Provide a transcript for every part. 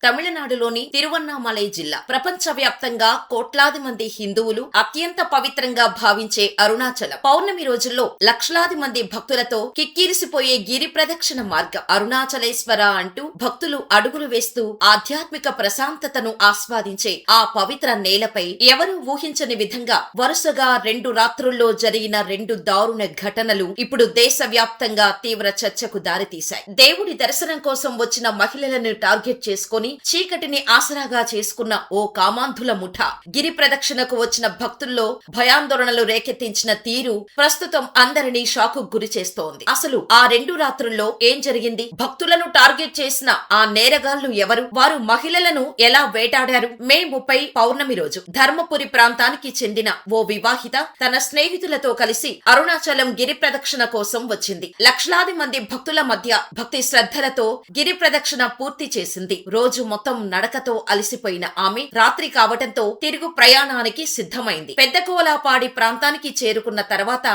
తమిళనాడులోని తిరువన్నామలై జిల్లా ప్రపంచవ్యాప్తంగా కోట్లాది మంది హిందువులు అత్యంత పవిత్రంగా భావించే అరుణాచలం పౌర్ణమి రోజుల్లో లక్షలాది మంది భక్తులతో కిక్కిరిసిపోయే గిరి ప్రదక్షిణ మార్గం. అరుణాచలేశ్వర అంటూ భక్తులు అడుగులు వేస్తూ ఆధ్యాత్మిక ప్రశాంతతను ఆస్వాదించే ఆ పవిత్ర నేలపై ఎవరూ ఊహించని విధంగా వరుసగా 2 రాత్రుల్లో జరిగిన 2 దారుణ ఘటనలు ఇప్పుడు దేశవ్యాప్తంగా తీవ్ర చర్చకు దారితీశాయి. దేవుడి దర్శనం కోసం వచ్చిన మహిళలను టార్గెట్ చేసుకుని చీకటిని ఆసరాగా చేసుకున్న ఓ కామాంధుల ముఠా గిరి ప్రదక్షిణకు వచ్చిన భక్తుల్లో భయాందోళనలు రేకెత్తించిన తీరు ప్రస్తుతం అందరినీ షాకు గురి చేస్తోంది. అసలు ఆ 2 రాత్రుల్లో ఏం జరిగింది? భక్తులను టార్గెట్ చేసిన ఆ నేరగాళ్లు ఎవరు? వారు మహిళలను ఎలా వేటాడారు? మే 30 పౌర్ణమి రోజు ధర్మపురి ప్రాంతానికి చెందిన ఓ వివాహిత తన స్నేహితులతో కలిసి అరుణాచలం గిరి ప్రదక్షిణ కోసం వచ్చింది. లక్షలాది మంది భక్తుల మధ్య భక్తి శ్రద్ధలతో గిరి ప్రదక్షిణ పూర్తి చేసింది. రోజు మొత్తం నడకతో అలసిపోయిన ఆమె రాత్రి కావటంతో తిరుగు ప్రయాణానికి సిద్ధమైంది. పెద్దకోలాపాడి ప్రాంతానికి చేరుకున్న తర్వాత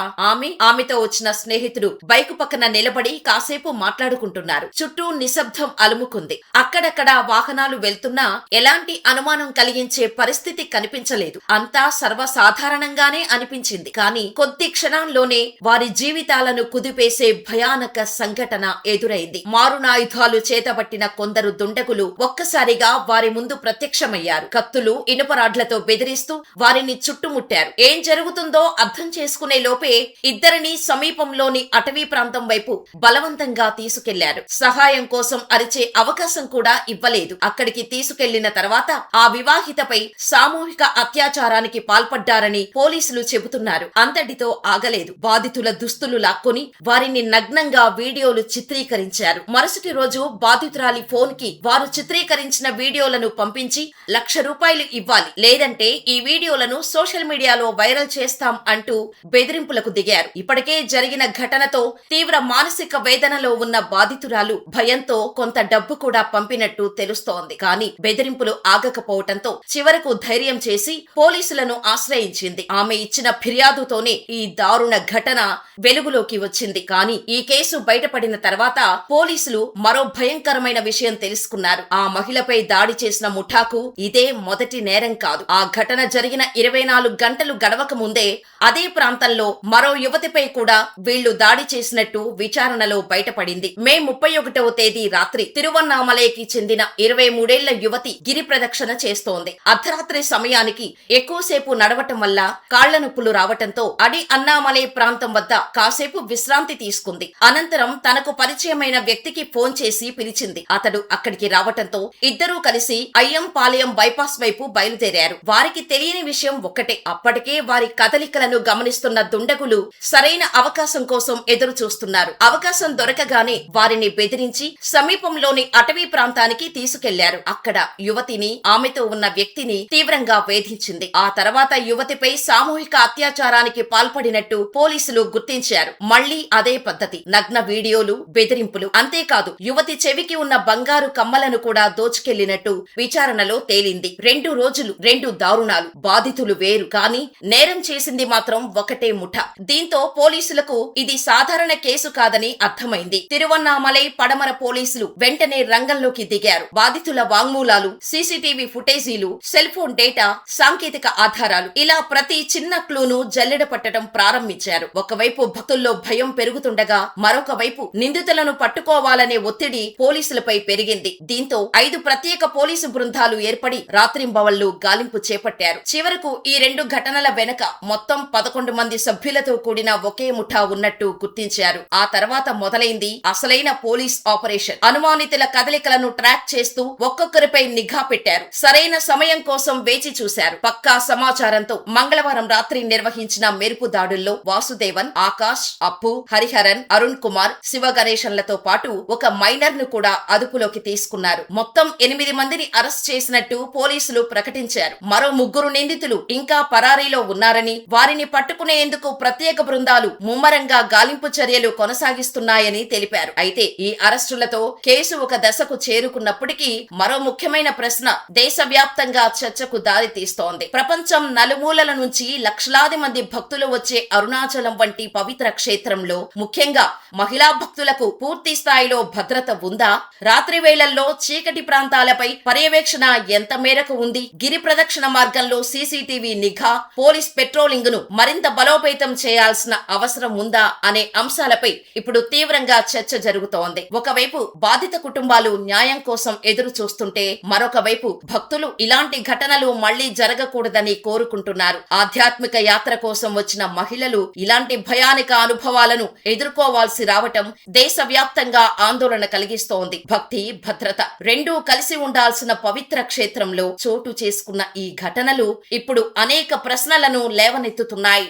ఆమెతో వచ్చిన స్నేహితుడు బైకు పక్కన నిలబడి కాసేపు మాట్లాడుకుంటున్నారు. చుట్టూ నిశ్శబ్దం అలుముకుంది. అక్కడక్కడ వాహనాలు వెళ్తున్నా ఎలాంటి అనుమానం కలిగించే పరిస్థితి కనిపించలేదు. అంతా సర్వసాధారణంగానే అనిపించింది. కానీ కొద్ది క్షణాల్లోనే వారి జీవితాలను కుదిపేసే భయానక సంఘటన ఎదురైంది. మారునాయుధాలు చేతబట్టిన కొందరు దుండగులు ఒక్కసారిగా వారి ముందు ప్రత్యక్షమయ్యారు. కత్తులు ఇనుపరాడ్లతో బెదిరిస్తూ వారిని చుట్టుముట్టారు. ఏం జరుగుతుందో అర్థం చేసుకునే లోపే ఇద్దరిని సమీపంలోని అటవీ ప్రాంతం వైపు బలవంతంగా తీసుకెళ్లారు. సహాయం కోసం అరిచే అవకాశం కూడా ఇవ్వలేదు. అక్కడికి తీసుకెళ్లిన తర్వాత ఆ వివాహితపై సామూహిక అత్యాచారానికి పాల్పడ్డారని పోలీసులు చెబుతున్నారు. అంతటితో ఆగలేదు. బాధితుల దుస్తులు లాక్కొని వారిని నగ్నంగా వీడియోలు చిత్రీకరించారు. మరుసటి రోజు బాధితురాలి ఫోన్ కి వారు చిత్రీకరించిన వీడియోలను పంపించి ₹1,00,000 ఇవ్వాలి, లేదంటే ఈ వీడియోలను సోషల్ మీడియాలో వైరల్ చేస్తాం అంటూ బెదిరింపులకు దిగారు. ఇప్పటికే జరిగిన ఘటనతో తీవ్ర మానసిక వేదనలో ఉన్న బాధితురాలు భయంతో కొంత డబ్బు కూడా పంపినట్టు తెలుస్తోంది. కానీ బెదిరింపులు ఆగకపోవటంతో చివరకు ధైర్యం చేసి పోలీసులను ఆశ్రయించింది. ఆమె ఇచ్చిన ఫిర్యాదుతోనే ఈ దారుణ ఘటన వెలుగులోకి వచ్చింది. కానీ ఈ కేసు బయటపడిన తర్వాత పోలీసులు మరో భయంకరమైన విషయం తెలుసుకున్నారు. ఆ మహిళపై దాడి చేసిన ముఠాకు ఇదే మొదటి నేరం కాదు. ఆ ఘటన జరిగిన 24 గంటలు గడవక ముందే అదే ప్రాంతంలో మరో యువతిపై కూడా వీళ్లు దాడి చేసినట్టు విచారణలో బయటపడింది. మే 31వ తేదీ రాత్రి తిరువన్నామలైకి చెందిన 23 ఏళ్ల యువతి గిరి ప్రదక్షిణ చేస్తోంది. అర్ధరాత్రి సమయానికి ఎక్కువసేపు నడవటం వల్ల కాళ్ల నొప్పులు రావటంతో అడి అన్నామలై ప్రాంతం వద్ద కాసేపు విశ్రాంతి తీసుకుంది. అనంతరం తనకు పరిచయమైన వ్యక్తికి ఫోన్ చేసి పిలిచింది. అతడు అక్కడికి రావటంతో ఇద్దరూ కలిసి అయ్యంపాలెం బైపాస్ వైపు బయలుదేరారు. వారికి తెలియని విషయం ఒక్కటే, అప్పటికే వారి కదలికలను గమనిస్తున్న దుండగులు సరైన అవకాశం కోసం ఎదురు చూస్తున్నారు. అవకాశం దొరకగానే వారిని బెదిరించి సమీపంలోని అటవీ ప్రాంతానికి తీసుకెళ్లారు. అక్కడ యువతిని ఆమెతో ఉన్న వ్యక్తిని తీవ్రంగా వేధించింది. ఆ తర్వాత యువతిపై సామూహిక అత్యాచారానికి పాల్పడినట్టు పోలీసులు గుర్తించారు. మళ్లీ అదే పద్ధతి, నగ్న వీడియోలు, బెదిరింపులు. అంతేకాదు యువతి చెవికి ఉన్న బంగారు కమ్మలను కూడా దోచుకెళ్లినట్టు విచారణలో తేలింది. 2 రోజులు 2 దారుణాలు. బాధితులు వేరు, కానీ నేరం చేసింది మాత్రం ఒకటే ముఠ. దీంతో పోలీసులకు ఇది సాధారణ కేసు కాదని అర్థమైంది. తిరువన్నామలై పడమర పోలీసులు వెంటనే రంగంలోకి దిగారు. బాధితుల వాంగ్మూలాలు, సీసీటీవీ ఫుటేజీలు, సెల్ ఫోన్ డేటా, సాంకేతిక ఆధారాలు, ఇలా ప్రతి చిన్న క్లూను జల్లెడ పట్టడం ప్రారంభించారు. ఒకవైపు భక్తుల్లో భయం పెరుగుతుండగా మరొక వైపు నిందితులను పట్టుకోవాలనే ఒత్తిడి పోలీసులపై పెరిగింది. దీంతో 5 ప్రత్యేక పోలీసు బృందాలు ఏర్పడి రాత్రింబవళ్లు గాలింపు చేపట్టారు. చివరకు ఈ 2 ఘటనల వెనక మొత్తం 11 మంది సభ్యులతో కూడిన ఒకే ముఠా ఉన్నట్టు గుర్తించారు. ఆ తర్వాత మొదలైంది అసలైన పోలీస్ ఆపరేషన్. అనుమానితుల కదలికలను ట్రాక్ చేస్తూ ఒక్కొక్కరిపై నిఘా పెట్టారు. సరైన సమయం కోసం వేచి చూశారు. పక్కా సమాచారంతో మంగళవారం రాత్రి నిర్వహించిన మెరుపు దాడుల్లో వాసుదేవన్, ఆకాష్, అప్పు, హరిహరన్, అరుణ్ కుమార్, శివ గణేశన్లతో పాటు ఒక మైనర్ ను కూడా అదుపులోకి తీసుకున్నారు. మొత్తం 8 మందిని అరెస్ట్ చేసినట్టు పోలీసులు ప్రకటించారు. మరో 3 నిందితులు ఇంకా పరారీలో ఉన్నారని, వారిని పట్టుకునేందుకు ప్రత్యేక బృందాలు ముమ్మరంగా గాలింపు చర్యలు కొనసాగిస్తున్నాయని తెలిపారు. అయితే ఈ అరెస్టులతో కేసు ఒక దశకు చేరుకున్నప్పటికీ మరో ముఖ్యమైన ప్రశ్న దేశవ్యాప్తంగా చర్చకు దారి తీస్తోంది. ప్రపంచం నలుమూలల నుంచి లక్షలాది మంది భక్తులు వచ్చే అరుణాచలం వంటి పవిత్ర క్షేత్రంలో ముఖ్యంగా మహిళా భక్తులకు పూర్తి స్థాయిలో భద్రత ఉందా? రాత్రి వేళల్లో చీకటి ఇటువంటి ప్రాంతాలపై పర్యవేక్షణ ఎంత మేరకు ఉంది? గిరి ప్రదక్షిణ మార్గంలో సీసీటీవీ నిఘా, పోలీస్ పెట్రోలింగ్ ను మరింత బలోపేతం చేయాల్సిన అవసరం ఉందా అనే అంశాలపై ఇప్పుడు తీవ్రంగా చర్చ జరుగుతోంది. ఒకవైపు బాధిత కుటుంబాలు న్యాయం కోసం ఎదురు చూస్తుంటే, మరొక వైపు భక్తులు ఇలాంటి ఘటనలు మళ్లీ జరగకూడదని కోరుకుంటున్నారు. ఆధ్యాత్మిక యాత్ర కోసం వచ్చిన మహిళలు ఇలాంటి భయానక అనుభవాలను ఎదుర్కోవాల్సి రావటం దేశవ్యాప్తంగా ఆందోళన కలిగిస్తోంది. భక్తి, భద్రత రెండూ కలిసి ఉండాల్సిన పవిత్ర క్షేత్రంలో చోటు చేసుకున్న ఈ ఘటనలు ఇప్పుడు అనేక ప్రశ్నలను లేవనెత్తుతున్నాయి.